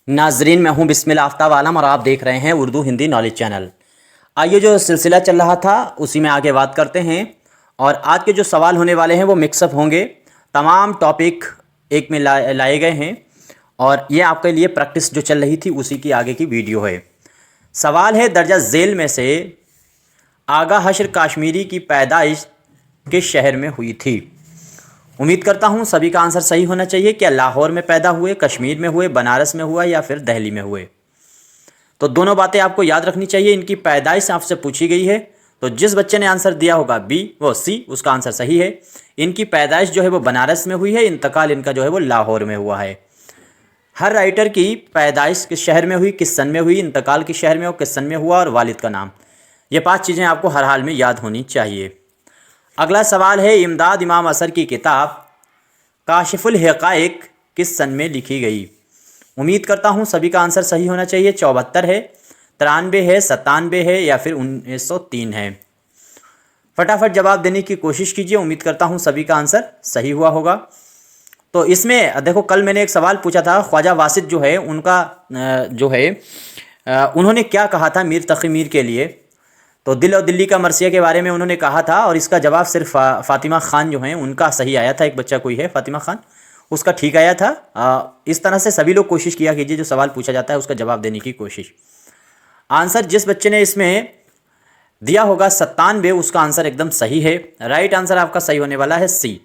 नाजरीन, मैं हूं बिस्मिल्लाह आफ्ताब आलम और आप देख रहे हैं उर्दू हिंदी नॉलेज चैनल। आइए, जो सिलसिला चल रहा था उसी में आगे बात करते हैं। और आज के जो सवाल होने वाले हैं वो मिक्सअप होंगे। तमाम टॉपिक एक में लाए गए हैं और ये आपके लिए प्रैक्टिस जो चल रही थी उसी की आगे की वीडियो है। सवाल है, दर्जा झेल में से आगा हशर काश्मीरी की पैदाइश किस शहर में हुई थी? उम्मीद करता हूँ सभी का आंसर सही होना चाहिए। क्या लाहौर में पैदा हुए, कश्मीर में हुए, बनारस में हुआ या फिर दिल्ली में हुए? तो दोनों बातें आपको याद रखनी चाहिए। इनकी पैदाइश आपसे पूछी गई है, तो जिस बच्चे ने आंसर दिया होगा बी वो सी, उसका आंसर सही है। इनकी पैदाइश जो है वो बनारस में हुई है, इंतकाल इनका जो है वो लाहौर में हुआ है। हर राइटर की पैदाइश किस शहर में हुई, किस सन में हुई, इंतकाल किस शहर में हो, किस सन में हुआ और वालिद का नाम, ये 5 चीज़ें आपको हर हाल में याद होनी चाहिए। अगला सवाल है, इमदाद इमाम असर की किताब काशिफुल हक़ाइक़ किस सन में लिखी गई? उम्मीद करता हूँ सभी का आंसर सही होना चाहिए। 74 है, 93 है, 97 है या फिर 1903 है। फटाफट जवाब देने की कोशिश कीजिए। उम्मीद करता हूँ सभी का आंसर सही हुआ होगा। तो इसमें देखो, कल मैंने एक सवाल पूछा था, ख्वाजा वासिद जो है उनका जो है उन्होंने क्या कहा था मीर तक़ी मीर के लिए? तो दिल और दिल्ली का मरसिया के बारे में उन्होंने कहा था और इसका जवाब सिर्फ फ़ातिमा ख़ान जो हैं उनका सही आया था। एक बच्चा कोई है फ़ातिमा ख़ान, उसका ठीक आया था। इस तरह से सभी लोग कोशिश किया कीजिए, जो सवाल पूछा जाता है उसका जवाब देने की कोशिश। आंसर जिस बच्चे ने इसमें दिया होगा 97, उसका आंसर एकदम सही है। राइट आंसर आपका सही होने वाला है सी।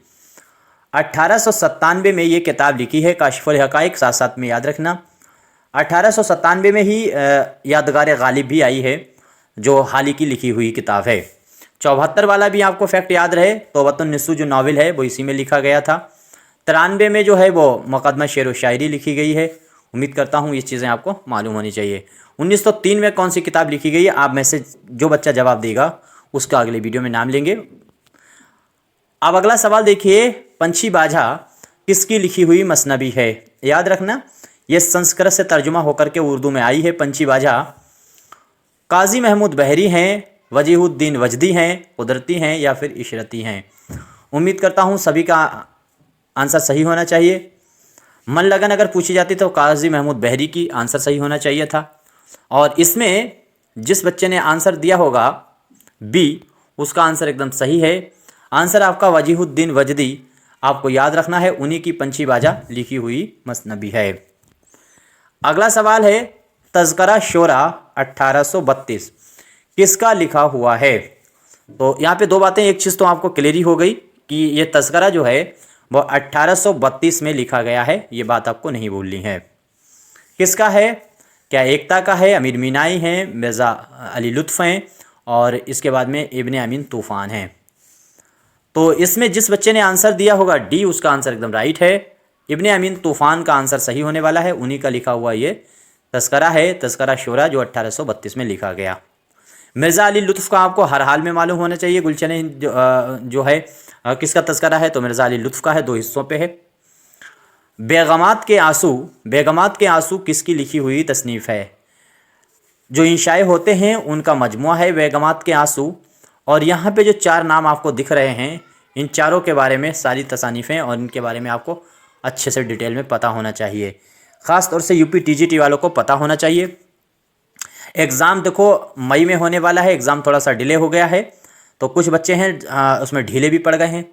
1897 में ये किताब लिखी है काशिफुल हक़ाइक़। साथ साथ में याद रखना 1897 में ही यादगार गालिब भी आई है, जो हाल ही की लिखी हुई किताब है। 74 वाला भी आपको फैक्ट याद रहे, तौबतुन निस्सू जो नावल है वो इसी में लिखा गया था। 93 में जो है वो मुक़दमा शेर व शायरी लिखी गई है। उम्मीद करता हूँ ये चीज़ें आपको मालूम होनी चाहिए। 1903 में कौन सी किताब लिखी गई है, आप में से जो बच्चा जवाब देगा उसका अगले वीडियो में नाम लेंगे। अब अगला सवाल देखिए, पंछी बाजा किसकी लिखी हुई मसनबी है? याद रखना ये संस्कृत से तर्जुमा होकर के उर्दू में आई है। पंछी बाजा काजी महमूद बहरी हैं, वजीहुद्दीन वजदी हैं, कुदरती हैं या फिर इशरती हैं? उम्मीद करता हूँ सभी का आंसर सही होना चाहिए। मन लगन अगर पूछी जाती तो काजी महमूद बहरी की आंसर सही होना चाहिए था। और इसमें जिस बच्चे ने आंसर दिया होगा बी, उसका आंसर एकदम सही है। आंसर आपका वजीहुद्दीन वजदी, आपको याद रखना है, उन्हीं की पंछी बाजा लिखी हुई मसनबी है। अगला सवाल है, तज़किरा शोरा 1832 किसका लिखा हुआ है? तो यहाँ पे दो बातें, एक चीज़ तो आपको क्लियर ही हो गई कि ये तज़किरा जो है वो 1832 में लिखा गया है, ये बात आपको नहीं भूलनी है। किसका है? क्या एकता का है, अमीर मीनाई हैं, मिर्ज़ा अली लुत्फ़ हैं और इसके बाद में इब्ने अमीन तूफ़ान हैं? तो इसमें जिस बच्चे ने आंसर दिया होगा डी, उसका आंसर एकदम राइट है। इब्ने अमीन तूफ़ान का आंसर सही होने वाला है, उन्हीं का लिखा हुआ ये तज़किरा है, तज़किरा शोरा, जो 1832 में लिखा गया। मिर्ज़ा अली लुत्फ़ का आपको हर हाल में मालूम होना चाहिए। गुलशन जो है किसका तज़किरा है? तो मिर्ज़ा अली लुत्फ़ का है, 2 हिस्सों पे है। बेगमात के आंसू, बेगमात के आंसू किसकी लिखी हुई तसनीफ़ है? जो इंशाए होते हैं उनका मजमुआ है बेगमात के आंसू। और यहाँ पे जो 4 नाम आपको दिख रहे हैं, इन चारों के बारे में सारी तसानीफ़ें और इनके बारे में आपको अच्छे से डिटेल में पता होना चाहिए। ख़ास तौर से यूपी टीजीटी वालों को पता होना चाहिए। एग्ज़ाम देखो मई में होने वाला है, एग्ज़ाम थोड़ा सा डिले हो गया है, तो कुछ बच्चे हैं उसमें ढीले भी पड़ गए हैं।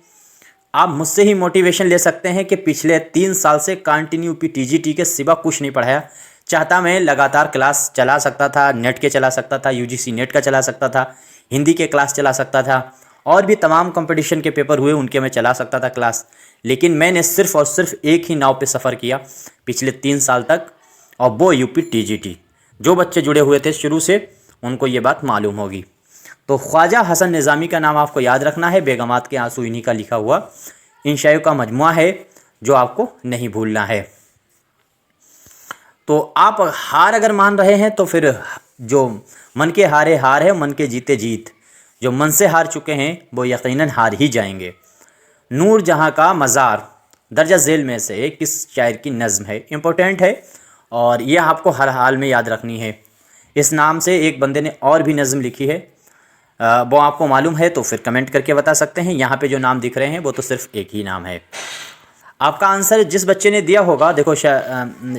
आप मुझसे ही मोटिवेशन ले सकते हैं कि पिछले 3 साल से कंटिन्यू यूपी टीजीटी के सिवा कुछ नहीं पढ़ाया। चाहता मैं लगातार क्लास चला सकता था, नेट के चला सकता था, यूजीसी नेट का चला सकता था, हिंदी के क्लास चला सकता था, और भी तमाम कंपटीशन के पेपर हुए उनके मैं चला सकता था क्लास। लेकिन मैंने सिर्फ़ और सिर्फ एक ही नाव पे सफ़र किया पिछले 3 साल तक, और वो यूपी टीजीटी। जो बच्चे जुड़े हुए थे शुरू से उनको ये बात मालूम होगी। तो ख्वाजा हसन निज़ामी का नाम आपको याद रखना है। बेगमात के आंसू इन्हीं का लिखा हुआ इंशायों का मजमुआ है, जो आपको नहीं भूलना है। तो आप हार अगर मान रहे हैं तो फिर जो मन के हारे हार है, मन के जीते जीत। जो मन से हार चुके हैं वो यकीनन हार ही जाएंगे। नूर जहाँ का मज़ार दर्जा झेल में से किस शायर की नज़्म है? इम्पोर्टेंट है और ये आपको हर हाल में याद रखनी है। इस नाम से एक बंदे ने और भी नज़्म लिखी है, वो आपको मालूम है तो फिर कमेंट करके बता सकते हैं। यहाँ पे जो नाम दिख रहे हैं वो तो सिर्फ एक ही नाम है। आपका आंसर जिस बच्चे ने दिया होगा, देखो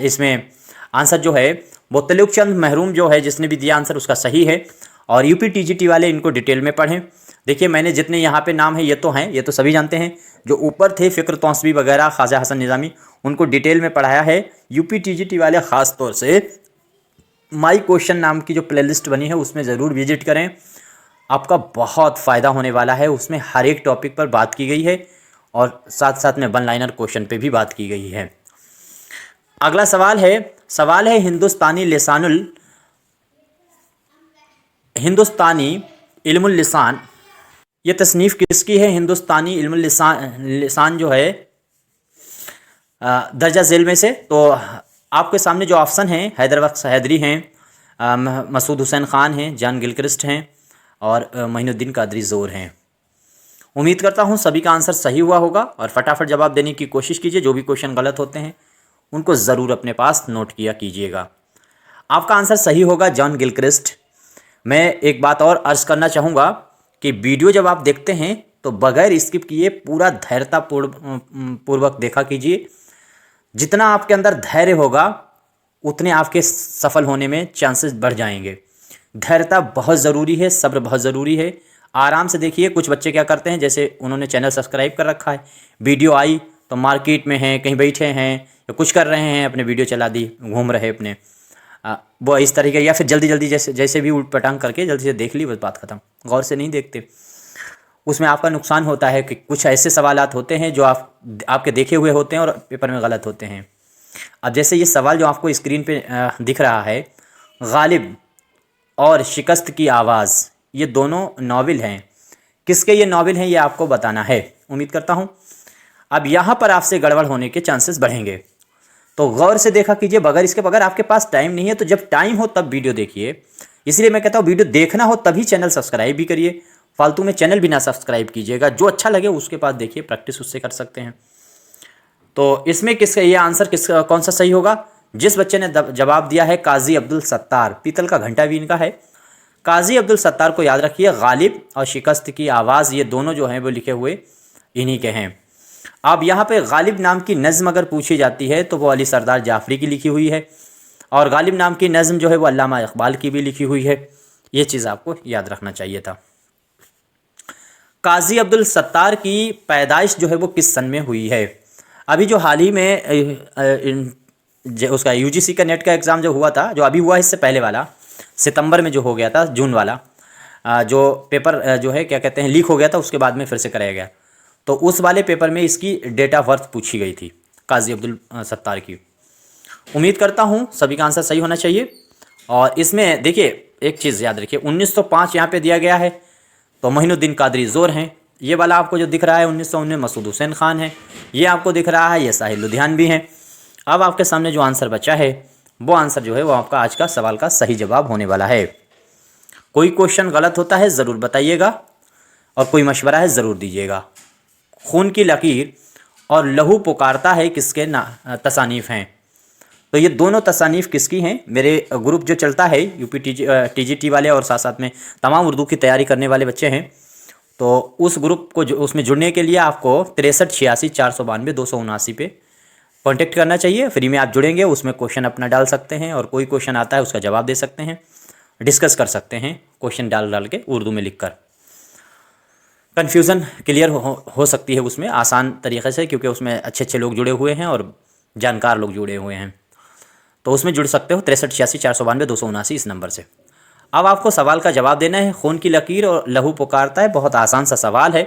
इसमें आंसर जो है वो तिलक चंद महरूम जो है जिसने भी दिया आंसर उसका सही है। और यूपी टीजीटी वाले इनको डिटेल में पढ़ें। देखिए मैंने जितने यहाँ पे नाम है ये तो सभी जानते हैं। जो ऊपर थे फ़िक्र तौसवी वगैरह, ख्वाजा हसन निज़ामी, उनको डिटेल में पढ़ाया है। यूपी टीजीटी वाले ख़ास तौर से माई क्वेश्चन नाम की जो प्लेलिस्ट बनी है उसमें ज़रूर विजिट करें, आपका बहुत फ़ायदा होने वाला है। उसमें हर एक टॉपिक पर बात की गई है और साथ साथ में वन लाइनर क्वेश्चन पे भी बात की गई है। अगला सवाल है हिंदुस्तानी इल्मुल लिसान, ये तसनीफ़ किसकी है? हिंदुस्तानी इल्मुल लिसान जो है दर्जा झेल में से। तो आपके सामने जो ऑप्शन हैं हैदर वक्त हैदरी हैं, मसूद हुसैन ख़ान हैं, जॉन गिलक्रिस्ट हैं और मोइनुद्दीन कादरी ज़ोर हैं। उम्मीद करता हूँ सभी का आंसर सही हुआ होगा और फटाफट जवाब देने की कोशिश कीजिए। जो भी क्वेश्चन गलत होते हैं उनको ज़रूर अपने पास नोट किया कीजिएगा। आपका आंसर सही होगा जॉन गिलक्रिस्ट। मैं एक बात और अर्ज़ करना चाहूँगा कि वीडियो जब आप देखते हैं तो बगैर स्किप किए पूरा धैर्यता पूर्वक देखा कीजिए। जितना आपके अंदर धैर्य होगा उतने आपके सफल होने में चांसेस बढ़ जाएंगे। धैर्यता बहुत ज़रूरी है, सब्र बहुत ज़रूरी है। आराम से देखिए। कुछ बच्चे क्या करते हैं, जैसे उन्होंने चैनल सब्सक्राइब कर रखा है, वीडियो आई तो मार्केट में हैं, कहीं बैठे हैं या कुछ कर रहे हैं, अपने वीडियो चला दी, घूम रहे अपने वो इस तरीके, या फिर जल्दी जल्दी जैसे भी उलट पटांग करके जल्दी से देख ली, बस बात ख़त्म। गौर से नहीं देखते, उसमें आपका नुकसान होता है कि कुछ ऐसे सवालात होते हैं जो आपके देखे हुए होते हैं और पेपर में गलत होते हैं। अब जैसे ये सवाल जो आपको स्क्रीन पे दिख रहा है, गालिब और शिकस्त की आवाज़, ये दोनों नावल हैं। किसके ये नावल हैं ये आपको बताना है। उम्मीद करता हूँ अब यहाँ पर आपसे गड़बड़ होने के चांसेस बढ़ेंगे, तो गौर से देखा कीजिए। बगैर आपके पास टाइम नहीं है तो जब टाइम हो तब वीडियो देखिए। इसलिए मैं कहता हूँ वीडियो देखना हो तभी चैनल सब्सक्राइब भी करिए, फालतू में चैनल भी ना सब्सक्राइब कीजिएगा। जो अच्छा लगे उसके पास देखिए, प्रैक्टिस उससे कर सकते हैं। तो इसमें ये आंसर कौन सा सही होगा? जिस बच्चे ने जवाब दिया है काजी अब्दुल सत्तार, पीतल का घंटा भी इनका है। काजी अब्दुल सत्तार को याद रखिए। गालिब और शिकस्त की आवाज़ ये दोनों जो हैं वो लिखे हुए इन्हीं के हैं। अब यहाँ पे गालिब नाम की नज़्म अगर पूछी जाती है तो वो अली सरदार जाफरी की लिखी हुई है, और गालिब नाम की नज़्म जो है वो अल्लामा इकबाल की भी लिखी हुई है। ये चीज़ आपको याद रखना चाहिए था। काजी अब्दुल सत्तार की पैदाइश जो है वो किस सन में हुई है? अभी जो हाल ही में उसका यूजीसी का नेट का एग्ज़ाम जो हुआ था, जो अभी हुआ इससे पहले वाला सितंबर में जो हो गया था, जून वाला जो पेपर जो है क्या कहते हैं लीक हो गया था, उसके बाद में फिर से कराया गया, तो उस वाले पेपर में इसकी डेट ऑफ बर्थ पूछी गई थी काजी अब्दुल सत्तार की। उम्मीद करता हूँ सभी का आंसर सही होना चाहिए। और इसमें देखिए एक चीज़ याद रखिए, 1905 यहाँ पे दिया गया है तो मोइनुद्दीन कादरी ज़ोर हैं। ये वाला आपको जो दिख रहा है 1919 मसूद हुसैन ख़ान है। ये आपको दिख रहा है ये साहिल लुधियानवी हैं। अब आपके सामने जो आंसर बचा है वो आंसर जो है वो आपका आज का सवाल का सही जवाब होने वाला है। कोई क्वेश्चन गलत होता है ज़रूर बताइएगा और कोई मशवरा है ज़रूर दीजिएगा। खून की लकीर और लहू पुकारता है किसके तसानीफ़ हैं? तो ये दोनों तसानीफ़ किसकी हैं? मेरे ग्रुप जो चलता है यूपी टीजीटी वाले और साथ साथ में तमाम उर्दू की तैयारी करने वाले बच्चे हैं, तो उस ग्रुप को उसमें जुड़ने के लिए आपको 63 86 492 279 पे कांटेक्ट करना चाहिए। फ्री में आप जुड़ेंगे, उसमें क्वेश्चन अपना डाल सकते हैं और कोई क्वेश्चन आता है उसका जवाब दे सकते हैं, डिस्कस कर सकते हैं क्वेश्चन डाल के उर्दू में लिखकर। कन्फ्यूज़न क्लियर हो सकती है उसमें आसान तरीक़े से, क्योंकि उसमें अच्छे लोग जुड़े हुए हैं और जानकार लोग जुड़े हुए हैं, तो उसमें जुड़ सकते हो 63 86 492 279 इस नंबर से। अब आपको सवाल का जवाब देना है। खून की लकीर और लहू पुकारता है, बहुत आसान सा सवाल है।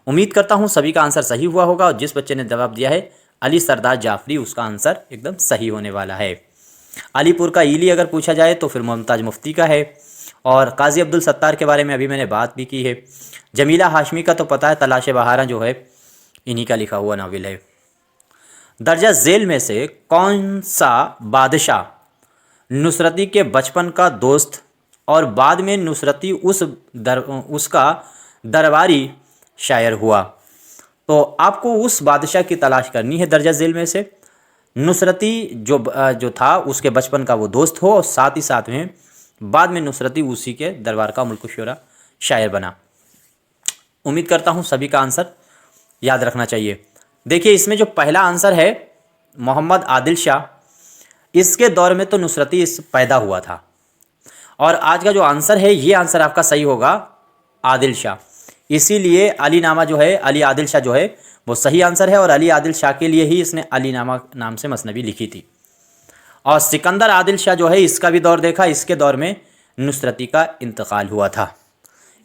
उम्मीद करता हूँ सभी का आंसर सही हुआ होगा और जिस बच्चे ने जवाब दिया है अली सरदार जाफरी, उसका आंसर एकदम सही होने वाला है। अलीपुर का ईली अगर पूछा जाए तो फिर मुमताज़ मुफ्ती का है, और काजी अब्दुल सत्तार के बारे में अभी मैंने बात भी की है। जमीला हाशमी का तो पता है, तलाश बहारा जो है इन्हीं का लिखा हुआ नावल है। दर्जा झेल में से कौन सा बादशाह नुसरती के बचपन का दोस्त और बाद में नुसरती उसका दरबारी शायर हुआ? तो आपको उस बादशाह की तलाश करनी है दर्जा झेल में से। नुसरती जो था उसके बचपन का वो दोस्त हो और साथ ही साथ में बाद में नुसरती उसी के दरबार का मुल्क शुरा शायर बना। उम्मीद करता हूँ सभी का आंसर याद रखना चाहिए। देखिए इसमें जो पहला आंसर है मोहम्मद आदिल शाह, इसके दौर में तो नुसरती इस पैदा हुआ था। और आज का जो आंसर है, ये आंसर आपका सही होगा, आदिल शाह। इसीलिए अली नामा जो है, अली आदिल शाह जो है वो सही आंसर है, और अली आदिल शाह के लिए ही इसने अली नामा नाम से मसनवी लिखी थी। और सिकंदर आदिल शाह जो है, इसका भी दौर देखा, इसके दौर में नुसरती का इंतकाल हुआ था।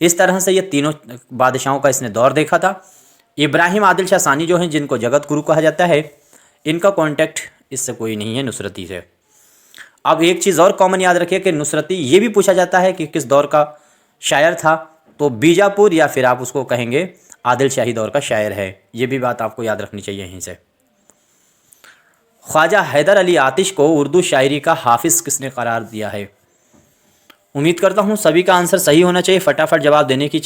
इस तरह से ये तीनों बादशाहों का इसने दौर देखा था। इब्राहिम आदिल शाह सानी जो हैं, जिनको जगत गुरु कहा जाता है, इनका कॉन्टेक्ट इससे कोई नहीं है नुसरती से। अब एक चीज़ और कॉमन याद रखिए कि नुसरती, ये भी पूछा जाता है कि किस दौर का शायर था, तो बीजापुर या फिर आप उसको कहेंगे आदिल शाही दौर का शायर है। ये भी बात आपको याद रखनी चाहिए यहीं से। ख्वाजा हैदर अली आतिश को उर्दू शायरी का हाफिज़ किसने करार दिया है? उम्मीद करता हूँ सभी का आंसर सही होना चाहिए, फटाफट जवाब देने की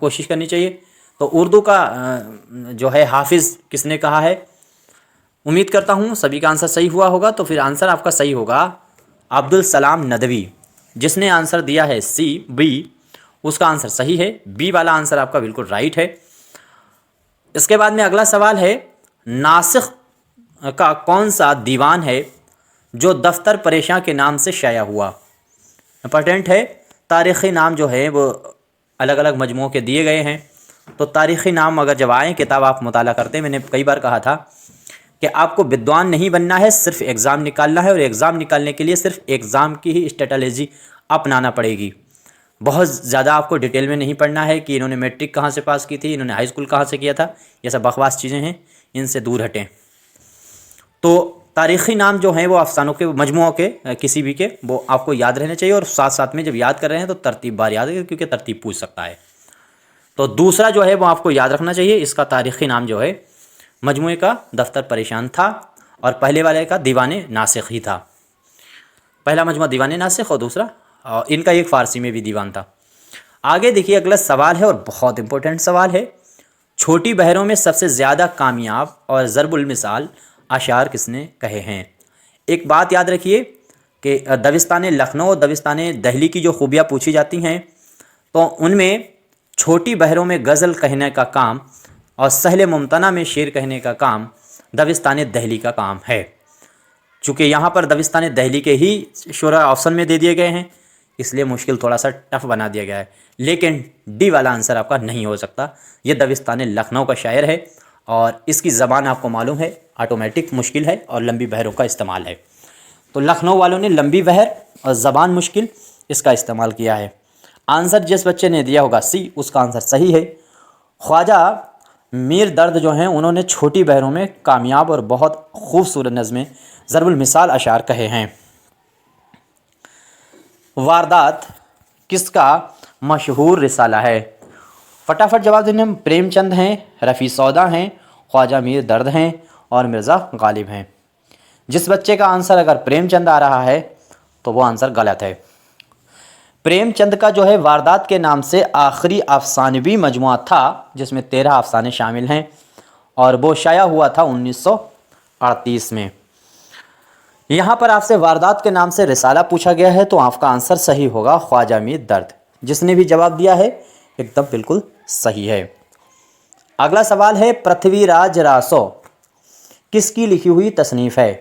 कोशिश करनी चाहिए। तो उर्दू का जो है हाफिज़ किसने कहा है? उम्मीद करता हूँ सभी का आंसर सही हुआ होगा। तो फिर आंसर आपका सही होगा अब्दुल सलाम नदवी। जिसने आंसर दिया है सी बी, उसका आंसर सही है। बी वाला आंसर आपका बिल्कुल राइट है। इसके बाद में अगला सवाल है, नासिख का कौन सा दीवान है जो दफ्तर परेशान के नाम से शाया हुआ? इम्पॉर्टेंट है, तारीख़ी नाम जो है वो अलग अलग मजमुओं के दिए गए हैं। तो तारीख़ी नाम अगर जब आए, किताब आप मुताला करते हैं, मैंने कई बार कहा था कि आपको विद्वान नहीं बनना है, सिर्फ एग्ज़ाम निकालना है, और एग्ज़ाम निकालने के लिए सिर्फ एग्ज़ाम की ही स्ट्रेटजी अपनाना पड़ेगी। बहुत ज़्यादा आपको डिटेल में नहीं पढ़ना है कि इन्होंने मैट्रिक कहाँ से पास की थी, इन्होंने हाई स्कूल कहाँ से किया था, ये सब बकवास चीज़ें हैं, इनसे दूर हटें। तो तारीख़ी नाम जो हैं वो अफसानों के, मजमुओं के, किसी भी के, वो आपको याद रहने चाहिए। और साथ साथ में जब याद कर रहे हैं तो तरतीब बार याद है, क्योंकि तरतीब पूछ सकता है। तो दूसरा जो है वो आपको याद रखना चाहिए, इसका तारीख़ी नाम जो है मजमुए का दफ्तर परेशान था, और पहले वाले का दीवाने नासिख ही था। पहला मजमुआ दीवाने नासिख और दूसरा इनका एक फ़ारसी में भी दीवान था। आगे देखिए, अगला सवाल है और बहुत इंपॉर्टेंट सवाल है। छोटी बहरों में सबसे ज़्यादा कामयाब और ज़रबुल मिसाल अशार किसने कहे हैं? एक बात याद रखिए कि दबिस्तान लखनऊ और दबिस्तान दहली की जो खूबियाँ पूछी जाती हैं, तो उनमें छोटी बहरों में गज़ल कहने का काम और सहले मुमतना में शेर कहने का काम दबिस्तान दहली का काम है। चूँकि यहाँ पर दबिस्तान दहली के ही शुरा ऑप्शन में दे दिए गए हैं, इसलिए मुश्किल थोड़ा सा टफ बना दिया गया है। लेकिन डी वाला आंसर आपका नहीं हो सकता। ये दबिस्तान लखनऊ का शायर है, और इसकी ज़बान आपको मालूम है ऑटोमेटिक मुश्किल है, और लंबी बहरों का इस्तेमाल है। तो लखनऊ वालों ने लंबी बहर और ज़बान मुश्किल इसका इस्तेमाल किया है। आंसर जिस बच्चे ने दिया होगा सी, उसका आंसर सही है। ख्वाजा मीर दर्द जो हैं, उन्होंने छोटी बहरों में कामयाब और बहुत खूबसूरत नज़में ज़रबुल मिसाल अशार कहे हैं। वारदात किसका मशहूर रिसाला है? फटाफट जवाब देने में प्रेमचंद हैं, रफ़ी सौदा हैं, ख्वाजा मीर दर्द हैं, और मिर्ज़ा गालिब हैं। जिस बच्चे का आंसर अगर प्रेमचंद आ रहा है तो वो आंसर गलत है। प्रेमचंद का जो है वारदात के नाम से आखिरी अफसानवी मजमुआ था, जिसमें 13 अफसाने शामिल हैं, और वो शाया हुआ था 1938 में। यहाँ पर आपसे वारदात के नाम से रिसाला पूछा गया है, तो आपका आंसर सही होगा ख्वाजा मीर दर्द। जिसने भी जवाब दिया है एकदम बिल्कुल सही है। अगला सवाल है, पृथ्वीराज रासो किसकी लिखी हुई तसनीफ़ है?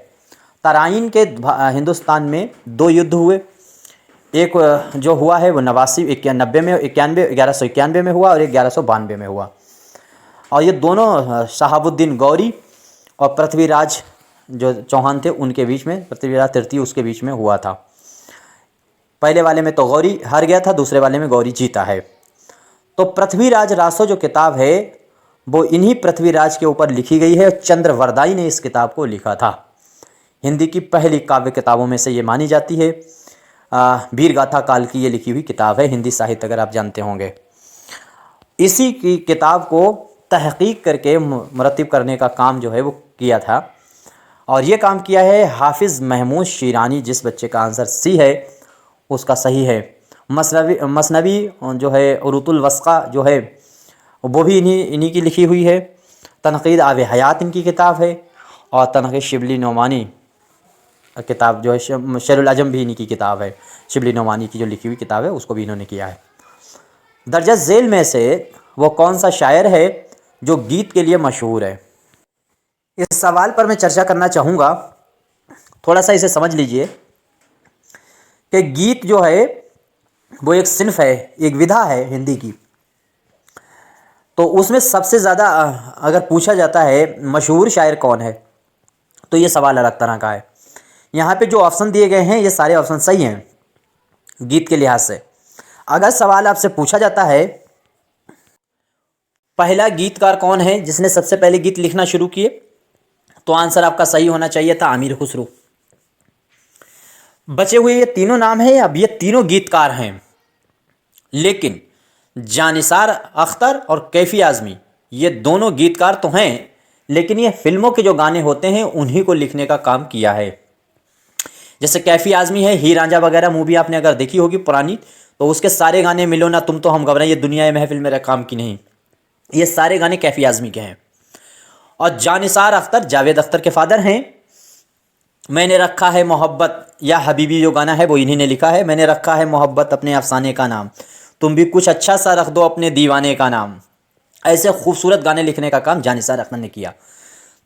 तराइन के हिंदुस्तान में 2 युद्ध हुए। एक जो हुआ है वो 1191 में हुआ, और एक 1192 में हुआ। और ये दोनों शहाबुद्दीन गौरी और पृथ्वीराज जो चौहान थे उनके बीच में, पृथ्वीराज तृतीय उसके बीच में हुआ था। पहले वाले में तो गौरी हार गया था, दूसरे वाले में गौरी जीता है। तो पृथ्वीराज रासो जो किताब है वो इन्हीं पृथ्वीराज के ऊपर लिखी गई है, और चंद्रवरदाई ने इस किताब को लिखा था। हिंदी की पहली काव्य किताबों में से ये मानी जाती है। वीर गाथा काल की ये लिखी हुई किताब है, हिंदी साहित्य अगर आप जानते होंगे। इसी की किताब को तहकीक करके मुरत्तिब करने का काम जो है वो किया था, और ये काम किया है हाफिज़ महमूद शीरानी। जिस बच्चे का आंसर सी है उसका सही है। मसनवी जो है उरूतुल वस्क़ा जो है वो भी इन्हीं की लिखी हुई है। तनक़ीद आब हयात इनकी किताब है, और तनक़ीद शिबली नोमानी किताब जो है शेरुल अजम भी इन्हीं की किताब है। शिबली नोमानी की जो लिखी हुई किताब है उसको भी इन्होंने किया है। दर्जा झेल में से वो कौन सा शायर है जो गीत के लिए मशहूर है? इस सवाल पर मैं चर्चा करना चाहूँगा। थोड़ा सा इसे समझ लीजिए कि गीत जो है वो एक सिन्फ है, एक विधा है हिंदी की। तो उसमें सबसे ज़्यादा अगर पूछा जाता है मशहूर शायर कौन है, तो ये सवाल अलग तरह का है। यहाँ पे जो ऑप्शन दिए गए हैं ये सारे ऑप्शन सही हैं गीत के लिहाज से। अगर सवाल आपसे पूछा जाता है पहला गीतकार कौन है जिसने सबसे पहले गीत लिखना शुरू किए, तो आंसर आपका सही होना चाहिए था अमीर खुसरो। बचे हुए ये तीनों नाम हैं, अब ये तीनों गीतकार हैं, लेकिन जानिसार अख्तर और कैफी आज़मी ये दोनों गीतकार तो हैं, लेकिन ये फिल्मों के जो गाने होते हैं उन्हीं को लिखने का काम किया है। जैसे कैफी आज़मी है, हीर रांझा वगैरह मूवी आपने अगर देखी होगी पुरानी, तो उसके सारे गाने मिलो ना तुम तो हम घबराए, ये दुनिया महफिल मेरा काम की नहीं, ये सारे गाने कैफी आज़मी के हैं। और जानिसार अख्तर जावेद अख्तर के फादर हैं। मैंने रखा है मोहब्बत या हबीबी जो गाना है वो इन्हीं ने लिखा है। मैंने रखा है मोहब्बत अपने अफसाने का नाम, तुम भी कुछ अच्छा सा रख दो अपने दीवाने का नाम। ऐसे खूबसूरत गाने लिखने का काम जानिसार अख्तर ने किया।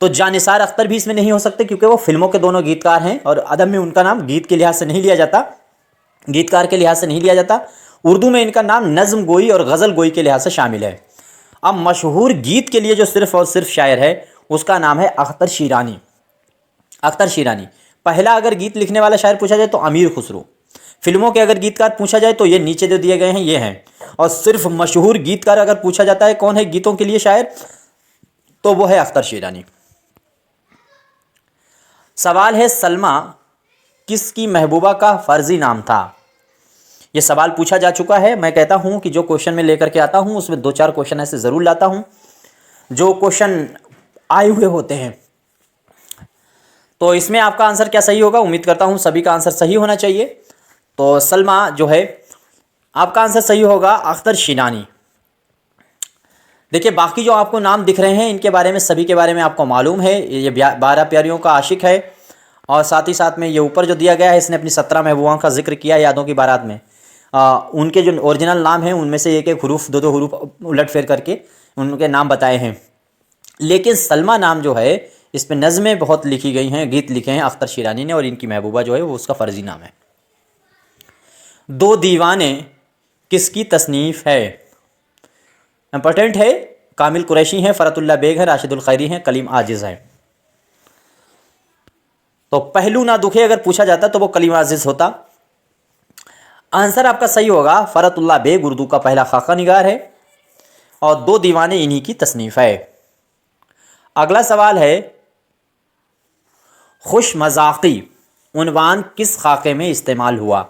तो जानिसार अख्तर भी इसमें नहीं हो सकते क्योंकि वो फिल्मों के दोनों गीतकार हैं और अदब में उनका नाम गीत के लिहाज से नहीं लिया जाता, गीतकार के लिहाज से नहीं लिया जाता। उर्दू में इनका नाम नज़्म गोई और गज़ल गोई के लिहाज से शामिल है। अब मशहूर गीत के लिए जो सिर्फ और सिर्फ शायर है उसका नाम है अख्तर शीरानी। अख्तर शीरानी पहला अगर गीत लिखने वाला शायर पूछा जाए तो अमीर खुसरो। फिल्मों के अगर गीतकार पूछा जाए तो ये नीचे जो दिए गए हैं ये हैं। और सिर्फ मशहूर गीतकार अगर पूछा जाता है कौन है गीतों के लिए शायर, तो वो है अख्तर शीरानी। सवाल है सलमा किसकी महबूबा का फर्जी नाम था। ये सवाल पूछा जा चुका है। मैं कहता हूं कि जो क्वेश्चन में लेकर के आता हूं उसमें 2-4 क्वेश्चन ऐसे ज़रूर लाता हूं जो क्वेश्चन आए हुए होते हैं। तो इसमें आपका आंसर क्या सही होगा, उम्मीद करता हूं सभी का आंसर सही होना चाहिए। तो सलमा जो है आपका आंसर सही होगा अख्तर शीरानी। देखिए बाकी जो आपको नाम दिख रहे हैं इनके बारे में सभी के बारे में आपको मालूम है। ये 12 प्यारियों का आशिक है और साथ ही साथ में ये ऊपर जो दिया गया है इसने अपनी 17 महबूबों का जिक्र किया यादों की बारात में। उनके जो ओरिजिनल नाम हैं उनमें से एक एक हरूफ 2-2 हरूफ उलट फेर करके उनके नाम बताए हैं। लेकिन सलमा नाम जो है इस पर नज़में बहुत लिखी गई हैं, गीत लिखे हैं अख्तर शीरानी ने और इनकी महबूबा जो है वो उसका फ़र्जी नाम है। दो दीवाने किसकी तसनीफ़ है, इंपॉर्टेंट है। कामिल कुरैशी हैं, फ़रतुल्लाह बेग है, राशिदुल खैरी हैं, कलीम आजिज़ है। तो पहलू ना दुखे अगर पूछा जाता तो वो कलीम आजिज़ होता। आंसर आपका सही होगा फ़रतुल्लाह बेग उर्दू का पहला खाका निगार है और दो दीवाने इन्हीं की तसनीफ़ है। अगला सवाल है खुश मज़ाक़ी उन्वान किस खाके में इस्तेमाल हुआ।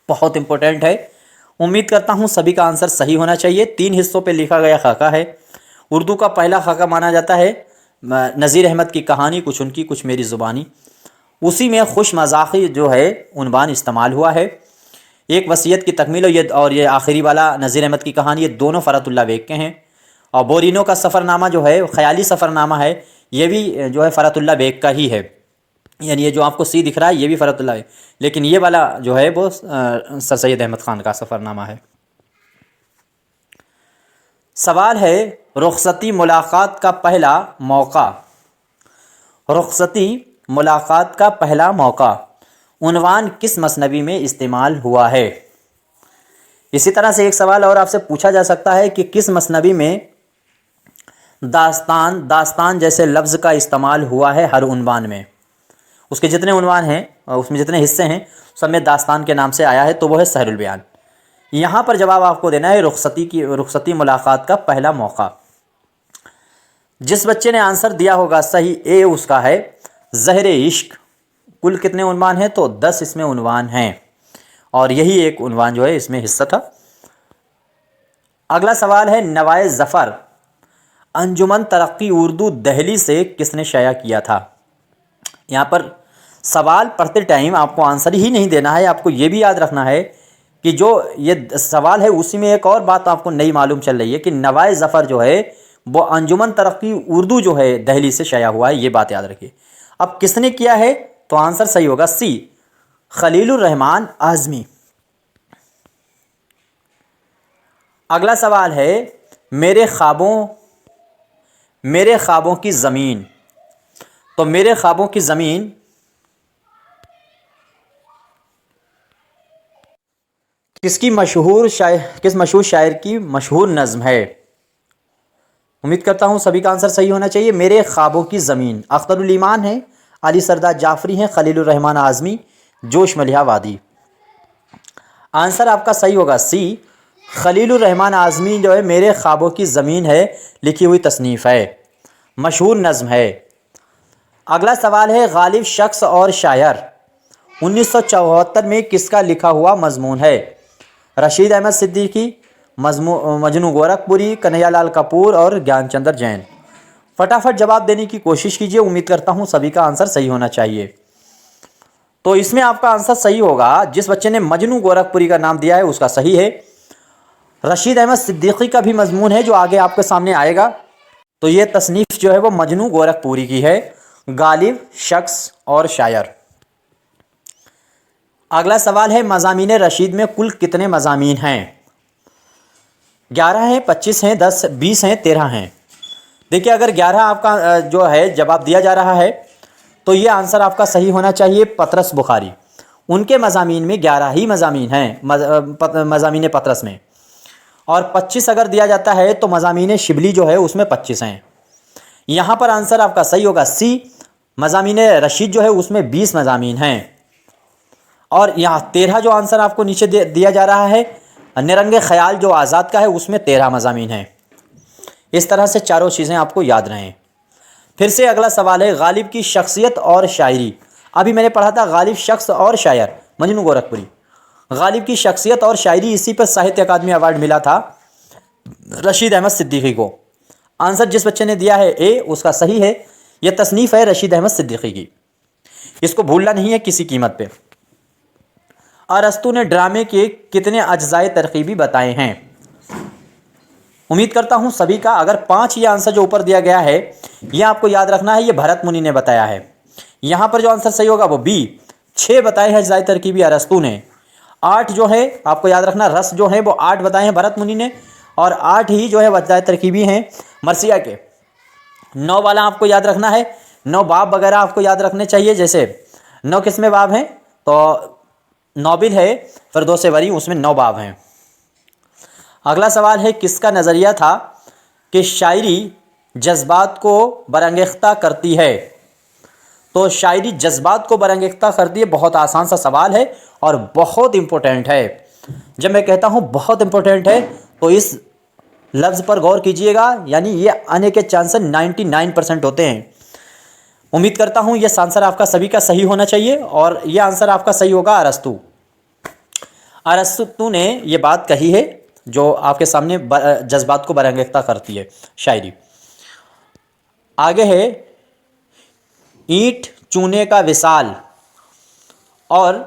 बहुत इंपॉर्टेंट है, उम्मीद करता हूँ सभी का आंसर सही होना चाहिए। 3 हिस्सों पे लिखा गया खाका है। उर्दू का पहला खाका माना जाता है नज़ीर अहमद की कहानी, कुछ उनकी कुछ मेरी ज़ुबानी। उसी में खुश मज़ाक़ी जो है उन्वान इस्तेमाल हुआ है। एक वसीयत की तकमील और ये आखिरी वाला नज़ीर अहमद की कहानी, ये दोनों फ़रतुल्लाह बेग के हैं। और बोरिनो का सफ़रनामा जो है ख़याली सफ़रनामा है, ये भी जो है फ़रतुल्लाह बेग का ही है। यानी ये जो आपको सी दिख रहा है ये भी फ़रतुल्लाह है, लेकिन ये वाला जो है वो सर सैयद अहमद ख़ान का सफ़रनामा है। सवाल है रुख़सती मुलाक़ात का पहला मौका। रुख़सती मुलाक़ात का पहला मौका उन्वान किस मसनवी में इस्तेमाल हुआ है। इसी तरह से एक सवाल और आपसे पूछा जा सकता है कि किस मसनवी में दास्तान जैसे लफ्ज़ का इस्तेमाल हुआ है हर उन्वान में। उसके जितने उन्वान हैं और उसमें जितने हिस्से हैं सब में दास्तान के नाम से आया है, तो वो है सहरुल बयान। यहाँ पर जवाब आपको देना है रुख़सती मुलाक़ात का पहला मौका। जिस बच्चे ने आंसर दिया होगा सही ए उसका है ज़हर इश्क। कुल कितने उन्वान हैं, तो 10 इसमें उन्वान हैं और यही एक उन्वान जो है इसमें हिस्सा था। अगला सवाल है नवाए ज़फ़र अंजुमन तरक्की उर्दू दहली से किसने शाया किया था। यहाँ पर सवाल पढ़ते टाइम आपको आंसर ही नहीं देना है, आपको ये भी याद रखना है कि जो ये सवाल है उसी में एक और बात आपको नई मालूम चल रही है कि नवाए ज़फ़र जो है वो अंजुमन तरक्की उर्दू जो है दहली से शाया हुआ है, ये बात याद रखिए। अब किसने किया है, तो आंसर सही होगा सी खलीलुर रहमान आज़मी। अगला सवाल है मेरे ख्वाबों की ज़मीन। तो मेरे ख्वाबों की ज़मीन किस मशहूर शायर की मशहूर नज़्म है? उम्मीद करता हूँ सभी का आंसर सही होना चाहिए। मेरे ख्वाबों की ज़मीन। अख्तरुल ईमान है, अली सरदार जाफरी हैं, खलीलुर रहमान आज़मी, जोश मलिहा वादी। आंसर आपका सही होगा सी, खलीलुर रहमान आज़मी जो है मेरे ख्वाबों की ज़मीन है, लिखी हुई तसनीफ़ है, मशहूर नज़्म है। अगला सवाल है, गालिब शख्स और शायर 1974 में किसका लिखा हुआ मजमून है? रशीद अहमद सिद्दीकी, मजनू गोरखपुरी, कन्हैयालाल कपूर और ज्ञानचंद्र जैन। फटाफट जवाब देने की कोशिश कीजिए। उम्मीद करता हूँ सभी का आंसर सही होना चाहिए। तो इसमें आपका आंसर सही होगा, जिस बच्चे ने मजनू गोरखपुरी का नाम दिया है उसका सही है। रशीद अहमद सिद्दीकी का भी मजमून है जो आगे आपके सामने आएगा। तो ये तसनीफ़ जो है वो मजनू गोरखपुरी की है, गालिब शख्स और शायर। अगला सवाल है, मज़ामीन रशीद में कुल कितने मज़ामीन हैं? 11 हैं, 25 हैं, 10, 20 हैं, 13 हैं। देखिए, अगर 11 आपका जो है जवाब दिया जा रहा है तो ये आंसर आपका सही होना चाहिए। पतरस बुखारी, उनके मज़ामीन में 11 ही मज़ामीन हैं, मज़ामीन पतरस में। और 25 अगर दिया जाता है तो मज़ामीन शिबली जो है उसमें 25 हैं। यहाँ पर आंसर आपका सही होगा सी, मज़ामीन रशीद जो है उसमें 20 मज़ामीन हैं। और यहाँ 13 जो आंसर आपको नीचे दिया जा रहा है, निरंगे ख्याल जो आज़ाद का है उसमें 13 मज़ामीन हैं। इस तरह से चारों चीज़ें आपको याद रहें। फिर से अगला सवाल है, गालिब की शख्सियत और शायरी। अभी मैंने पढ़ा था गालिब शख्स और शायर, मजनू गोरखपुरी। गालिब की शख्सियत और शायरी, इसी पर साहित्य अकादमी अवार्ड मिला था रशीद अहमद सिद्दीकी को। आंसर जिस बच्चे ने दिया है ए, उसका सही है। यह तसनीफ़ है रशीद अहमद सिद्दीकी की, इसको भूलना नहीं है किसी कीमत पे। अरस्तु ने ड्रामे के कितने अज्जाए तरकीबी बताए हैं? उम्मीद करता हूं सभी का, अगर 5 ये आंसर जो ऊपर दिया गया है यह आपको याद रखना है, ये भरत मुनि ने बताया है। यहां पर जो आंसर सही होगा वो बी, 6 बताए हैं अज्जाए तरकीबी अरस्तु ने। 8 जो है आपको याद रखना, रस जो है वो 8 बताए हैं भरत मुनि ने, और 8 ही जो है अज्जाए तरकीबी हैं मरसिया के। 9 वाला आपको याद रखना है, 9 बाब वगैरह आपको याद रखने चाहिए। जैसे 9 किसमें बाब हैं, तो नोबिल है फिरदौस वरी, उसमें 9 बाब हैं। अगला सवाल है, किसका नज़रिया था कि शायरी जज्बात को बरंगेख्ता करती है? तो शायरी जज्बात को बरंगेख्ता करती है, बहुत आसान सा सवाल है और बहुत इम्पोर्टेंट है। जब मैं कहता हूँ बहुत इम्पोर्टेंट है तो इस लफ्ज़ पर गौर कीजिएगा, यानी ये आने के चांसेस 99% होते हैं। उम्मीद करता हूँ ये आंसर आपका सभी का सही होना चाहिए, और ये आंसर आपका सही होगा अरस्तु। अरस्तु ने ये बात कही है जो आपके सामने जज्बात को बरंगेख्ता करती है शायरी। आगे है, ईंट चूने का विसाल और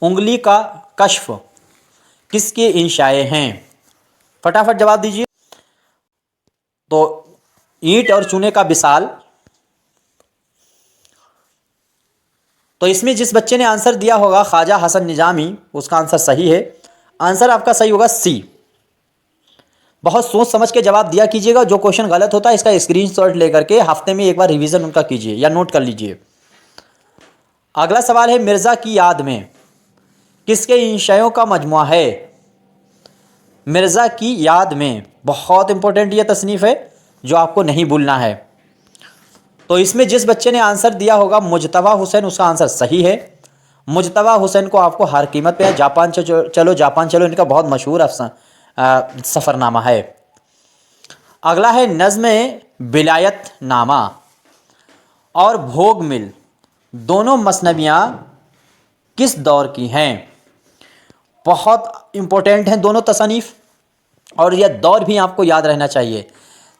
उंगली का कश्फ किसके इंशाए हैं? फटाफट जवाब दीजिए। तो ईंट और चूने का विसाल, तो इसमें जिस बच्चे ने आंसर दिया होगा ख्वाजा हसन निजामी, उसका आंसर सही है। आंसर आपका सही होगा सी। बहुत सोच समझ के जवाब दिया कीजिएगा। जो क्वेश्चन गलत होता है इसका स्क्रीनशॉट लेकर के हफ्ते में एक बार रिवीजन उनका कीजिए या नोट कर लीजिए। अगला सवाल है, मिर्ज़ा की याद में किसके इंशायों का मजमुआ है? मिर्ज़ा की याद में, बहुत इंपॉर्टेंट ये तसनीफ़ है जो आपको नहीं भूलना है। तो इसमें जिस बच्चे ने आंसर दिया होगा मुजतबा हुसैन, उसका आंसर सही है। मुजतबा हुसैन को आपको हर कीमत पे जापान चलो जापान चलो, इनका बहुत मशहूर सफ़रनामा है। अगला है, नज़्म बिलायत नामा और भोग मिल दोनों मसनवियाँ किस दौर की हैं? बहुत इम्पोर्टेंट हैं दोनों तसनीफ़, और यह दौर भी आपको याद रहना चाहिए।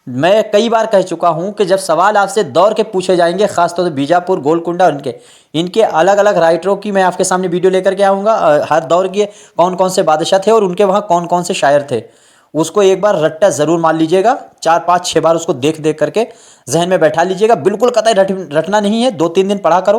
मैं कई बार कह चुका हूं कि जब सवाल आपसे दौर के पूछे जाएंगे, ख़ासतौर से बीजापुर, गोलकुंडा और इनके अलग अलग राइटरों की मैं आपके सामने वीडियो लेकर के आऊँगा। हर दौर के कौन कौन से बादशाह थे और उनके वहाँ कौन कौन से शायर थे, उसको एक बार रट्टा ज़रूर मान लीजिएगा। 4, 5, 6 बार उसको देख देख करके जहन में बैठा लीजिएगा। बिल्कुल कतई रटना नहीं है। 2-3 दिन पढ़ा करो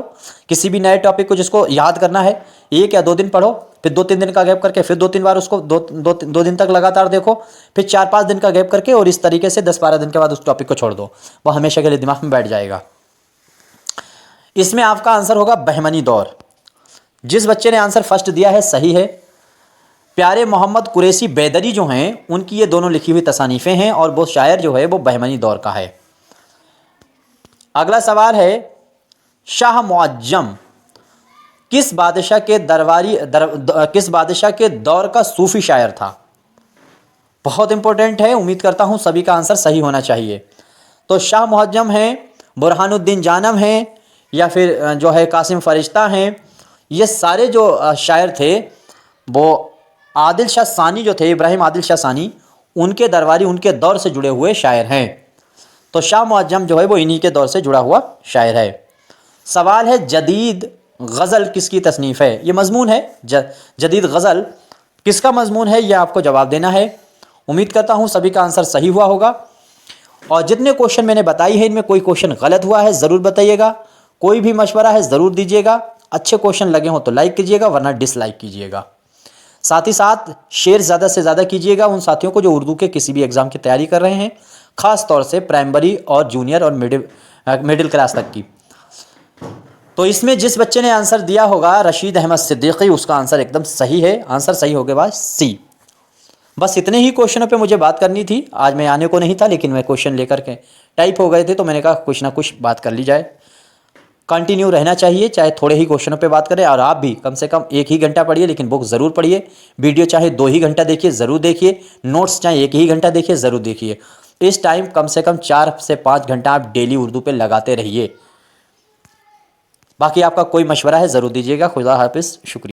किसी भी नए टॉपिक को जिसको याद करना है। 1 या 2 दिन पढ़ो, फिर 2-3 दिन का गैप करके फिर 2-3 बार उसको 2 दिन तक लगातार देखो, फिर 4-5 दिन का गैप करके, और इस तरीके से 10-12 दिन के बाद उस टॉपिक को छोड़ दो। वो हमेशा के लिए दिमाग में बैठ जाएगा। इसमें आपका आंसर होगा बहमनी दौर। जिस बच्चे ने आंसर फर्स्ट दिया है सही है। प्यारे मोहम्मद कुरैशी बैदरी जो हैं उनकी ये दोनों लिखी हुई तसानीफ़ें हैं और वो शायर जो है वो बहमनी दौर का है। अगला सवाल है, शाह मुअज्जम किस बादशाह के किस बादशाह के दौर का सूफी शायर था? बहुत इंपॉर्टेंट है, उम्मीद करता हूँ सभी का आंसर सही होना चाहिए। तो शाह मुअज्जम हैं, बुरहानुद्दीन जानम हैं, या फिर जो है कासिम फरिश्ता हैं। ये सारे जो शायर थे वो आदिल शाह सानी जो थे, इब्राहिम आदिल शाह सानी, उनके दरबारी, उनके दौर से जुड़े हुए शायर हैं। तो शाह मुअज्जम जो है वो इन्हीं के दौर से जुड़ा हुआ शायर है। सवाल है, जदीद गज़ल किसकी तसनीफ़ है? ये मज़मून है, जदीद गज़ल किसका मज़मून है, ये आपको जवाब देना है। उम्मीद करता हूँ सभी का आंसर सही हुआ होगा। और जितने क्वेश्चन मैंने बताई है इनमें कोई क्वेश्चन गलत हुआ है ज़रूर बताइएगा, कोई भी मशवरा है ज़रूर दीजिएगा। अच्छे क्वेश्चन लगे हों तो लाइक कीजिएगा, वरना डिसलाइक कीजिएगा। साथ ही साथ शेयर ज़्यादा से ज़्यादा कीजिएगा उन साथियों को जो उर्दू के किसी भी एग्ज़ाम की तैयारी कर रहे हैं, ख़ास तौर से प्राइमरी और जूनियर और मिडिल क्लास तक की। तो इसमें जिस बच्चे ने आंसर दिया होगा रशीद अहमद सिद्दीकी, उसका आंसर एकदम सही है। आंसर सही हो गया बाद सी। बस इतने ही क्वेश्चनों पे मुझे बात करनी थी। आज मैं आने को नहीं था, लेकिन मैं क्वेश्चन लेकर के टाइप हो गए थे तो मैंने कहा कुछ ना कुछ बात कर ली जाए। कंटिन्यू रहना चाहिए, चाहे थोड़े ही क्वेश्चनों पे बात करें। और आप भी कम से कम 1 ही घंटा पढ़िए, लेकिन बुक ज़रूर पढ़िए। वीडियो चाहे 2 ही घंटा देखिए, ज़रूर देखिए। नोट्स चाहे 1 ही घंटा देखिए, ज़रूर देखिए। इस टाइम कम से कम 4 से 5 घंटा आप डेली उर्दू पे लगाते रहिए। बाकी आपका कोई मशवरा है ज़रूर दीजिएगा। खुदा हाफिज़, शुक्रिया।